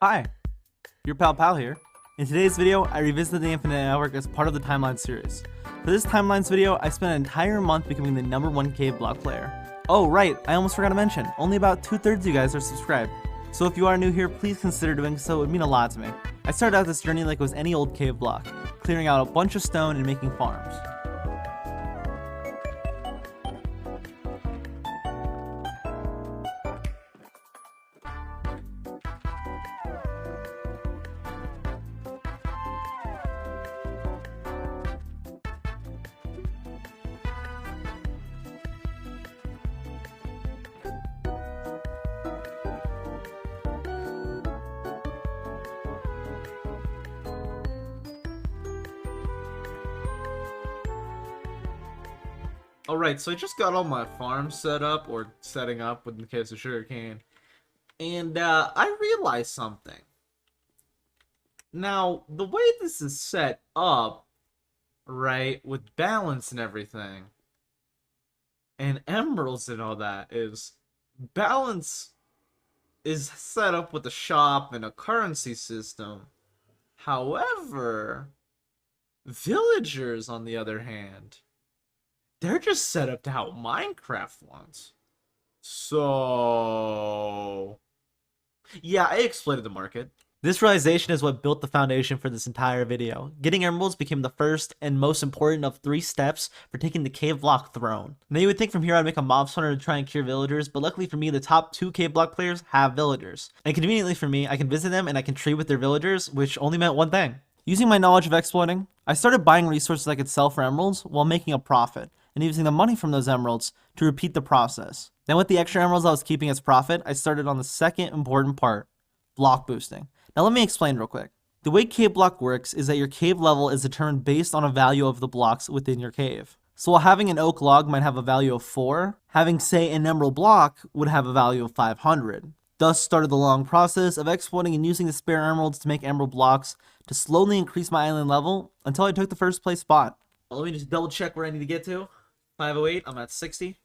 Hi, your pal here. In today's video, I revisit the Infinite Network as part of the Timeline series. For this Timelines video, I spent an entire month becoming the #1 Caveblock player. Oh right, I almost forgot to mention, only about 2/3 of you guys are subscribed. So if you are new here, please consider doing so, it would mean a lot to me. I started out this journey like it was any old cave block, clearing out a bunch of stone and making farms. Alright, so I just got all my farms set up, or setting up in the case of sugarcane, and I realized something. Now, the way this is set up, right, with balance and everything, and emeralds and all that, is balance is set up with a shop and a currency system. However, villagers, on the other hand, they're just set up to how Minecraft wants. So, yeah, I exploited the market. This realization is what built the foundation for this entire video. Getting emeralds became the first and most important of 3 steps for taking the Caveblock throne. Now you would think from here I'd make a mob spawner to try and cure villagers, but luckily for me the top 2 Caveblock players have villagers. And conveniently for me, I can visit them and I can trade with their villagers, which only meant one thing. Using my knowledge of exploiting, I started buying resources I could sell for emeralds while making a profit, and using the money from those emeralds to repeat the process. Then with the extra emeralds I was keeping as profit, I started on the second important part, block boosting. Now let me explain real quick. The way Caveblock works is that your cave level is determined based on a value of the blocks within your cave. So while having an oak log might have a value of 4, having say an emerald block would have a value of 500. Thus started the long process of exploiting and using the spare emeralds to make emerald blocks to slowly increase my island level until I took the first place spot. Let me just double check where I need to get to. 508, I'm at 60.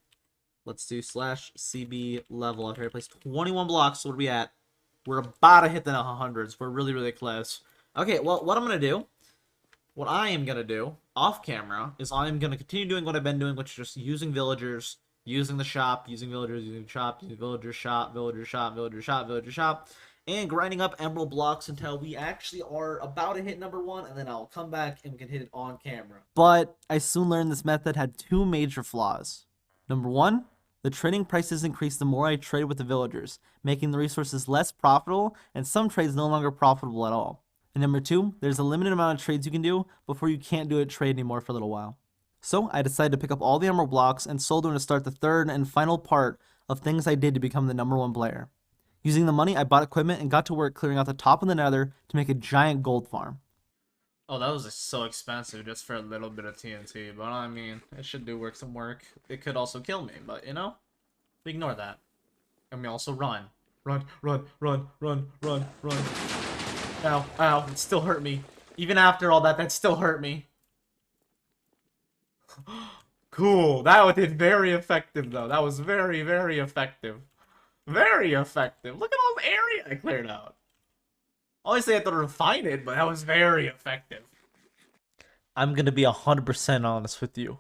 Let's do /CB level up here. Place 21 blocks. So what are we at? We're about to hit the 100s. We're really, really close. Okay, well, what I am going to do, off camera, is I'm going to continue doing what I've been doing, which is just using villagers, using the shop, using villagers, using shop, using villager shop, villager shop, villager shop, villager shop, and grinding up emerald blocks until we actually are about to hit #1, and then I'll come back and we can hit it on camera. But I soon learned this method had 2 major flaws. Number 1, the trading prices increase the more I trade with the villagers, making the resources less profitable and some trades no longer profitable at all. And number 2, there's a limited amount of trades you can do before you can't do a trade anymore for a little while. So I decided to pick up all the emerald blocks and sold them to start the third and final part of things I did to become the #1 player. Using the money, I bought equipment and got to work clearing out the top of the nether to make a giant gold farm. Oh, that was so expensive just for a little bit of TNT, but I mean, it should do some work. It could also kill me, but you know, we ignore that. And we also run. Run, run, run, run, run, run. Ow, ow, it still hurt me. Even after all that, that still hurt me. Cool, that did very effective though. That was very, very effective. Very effective. Look at all the area I cleared out. Obviously, I had to refine it, but that was very effective. I'm gonna be 100% honest with you.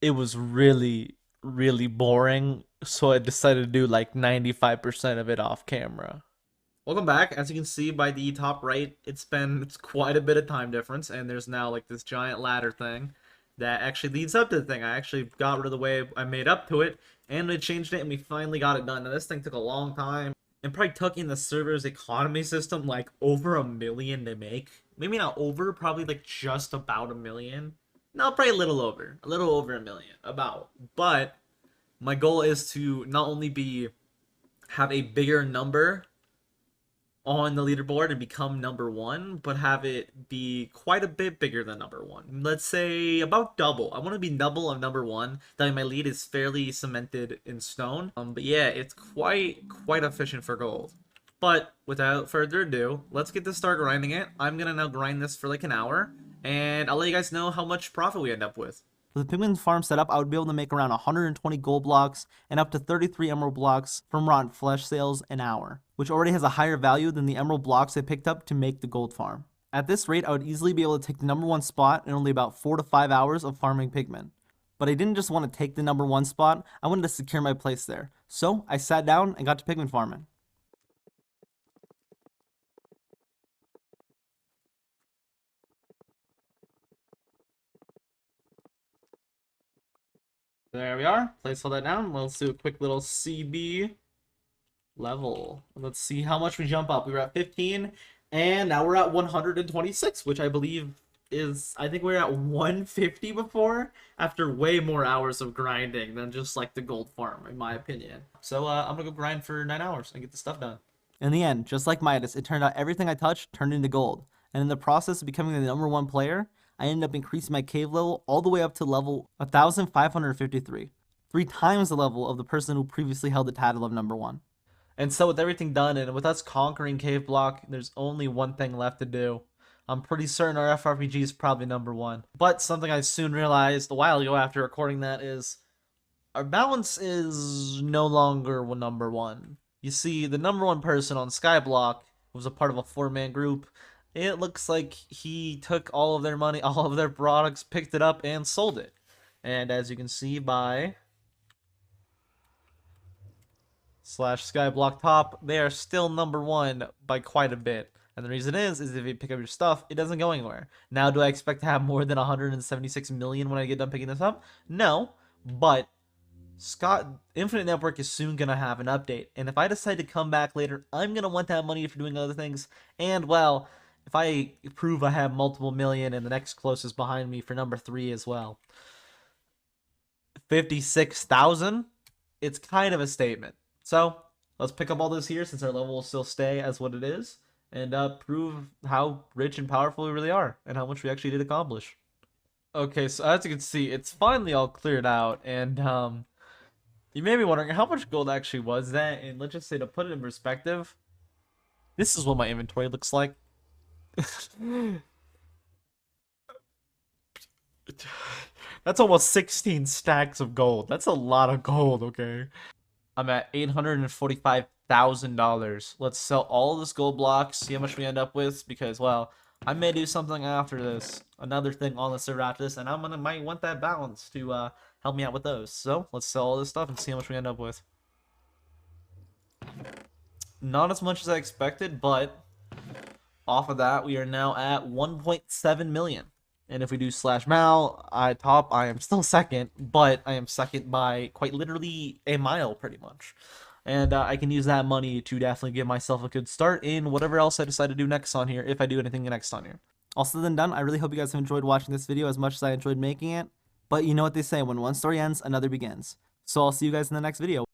It was really, really boring, so I decided to do like 95% of it off camera. Welcome back. As you can see by the top right, it's quite a bit of time difference, and there's now like this giant ladder thing that actually leads up to the thing. I actually got rid of the way I made up to it, and we changed it, and we finally got it done. Now this thing took a long time, and probably took in the server's economy system like over 1 million to make. Maybe not over, probably like just about 1 million. No, probably a little over 1 million, about. But my goal is to not only have a bigger number on the leaderboard and become #1, but have it be quite a bit bigger than #1. Let's say about double. I want to be double of #1. That way my lead is fairly cemented in stone. But yeah, it's quite efficient for gold. But without further ado, let's get to start grinding it. I'm gonna now grind this for like an hour, and I'll let you guys know how much profit we end up with. With the pigment farm set up, I would be able to make around 120 gold blocks and up to 33 emerald blocks from rotten flesh sales an hour, which already has a higher value than the emerald blocks I picked up to make the gold farm. At this rate, I would easily be able to take the number 1 spot in only about 4 to 5 hours of farming pigment. But I didn't just want to take the number 1 spot, I wanted to secure my place there. So I sat down and got to pigment farming. There we are. Place all that down. Let's do a quick little CB level. Let's see how much we jump up. We were at 15, and now we're at 126, which I believe is, I think we were at 150 before, after way more hours of grinding than just like the gold farm, in my opinion. So I'm gonna go grind for 9 hours and get the stuff done. In the end, just like Midas, it turned out everything I touched turned into gold. And in the process of becoming the number 1 player, I ended up increasing my cave level all the way up to level 1553. 3 times the level of the person who previously held the title of number 1. And so with everything done and with us conquering Caveblock, there's only one thing left to do. I'm pretty certain our FRPG is probably number 1. But something I soon realized a while ago after recording that is our balance is no longer number 1. You see, the number 1 person on Skyblock was a part of a 4-man group. It looks like he took all of their money, all of their products, picked it up, and sold it. And as you can see by /Skyblock top, they are still number 1 by quite a bit. And the reason is if you pick up your stuff, it doesn't go anywhere. Now, do I expect to have more than 176 million when I get done picking this up? No, but Infinite Network is soon going to have an update. And if I decide to come back later, I'm going to want that money for doing other things. And, well, if I prove I have multiple million and the next closest behind me for number 3 as well, 56,000, it's kind of a statement. So let's pick up all this here since our level will still stay as what it is, and prove how rich and powerful we really are and how much we actually did accomplish. Okay, so as you can see, it's finally all cleared out, and you may be wondering how much gold actually was that, and let's just say, to put it in perspective, this is what my inventory looks like. That's almost 16 stacks of gold. That's a lot of gold, okay? I'm at $845,000. Let's sell all of this gold blocks, see how much we end up with, because, well, I may do something after this, another thing on the server after this, and might want that balance to help me out with those. So let's sell all this stuff and see how much we end up with. Not as much as I expected, but off of that, we are now at 1.7 million. And if we do /mal, I am still second, but I am second by quite literally a mile, pretty much. And I can use that money to definitely give myself a good start in whatever else I decide to do next on here, if I do anything next on here. All said and done, I really hope you guys have enjoyed watching this video as much as I enjoyed making it. But you know what they say, when one story ends, another begins. So I'll see you guys in the next video.